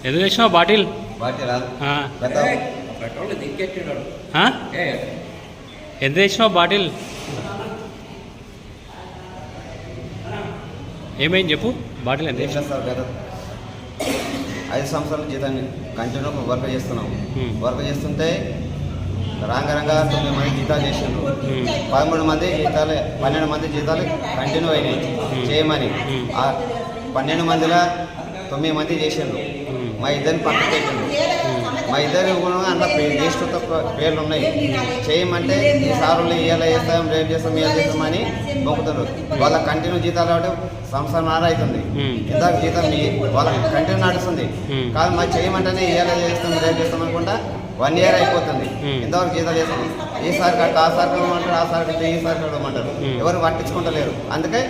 ఎందుకు తెచ్చినావు బాటిల్? ఎంత తెచ్చినావు బాటిల్? ఏమైంది చెప్పు. బాటిల్ ఎంత సార్? గత 5 సంవత్సరాల జీతాన్ని కంటిన్యూ వర్క్ చేస్తున్నాము. వర్క్ చేస్తుంటే రంగరంగా 9 మంది జీతాలు చేసిండ్రు. 12 మంది జీతాలు కంటిన్యూ అయినాయి చేయమని. ఆ 12 మందిలో 9 మంది చేసిండ్రు. మా ఇద్దరిని పక్కకు పెట్టిండ్రు. మా ఇద్దరు కూడా అందులో లిస్టు పేర్లు ఉన్నాయి. చేయమంటే ఈ సార్లు ఇవాళ చేస్తాం, రేపు చేస్తాం, ఇవాళ చేస్తామని మొక్కుతారు. వాళ్ళ కంటిన్యూ జీతాలు కాబట్టి సంవత్సరం అవుతుంది. ఇందాక జీతం వాళ్ళ కంటిన్యూ నడుస్తుంది. కాదు మాకు చేయమంటేనే ఇవాళ చేస్తాం, రేపు చేస్తాం అనుకుంటా 1 year అయిపోతుంది. ఇంతవరకు జీతాలు చేస్తాం. ఈసారి కట్ట, ఆ సారి కట్టమంటారు, ఆ సారి కట్ట, ఈ సారి కట్టమంటారు. ఎవరు పట్టించుకుంటలేరు. అందుకే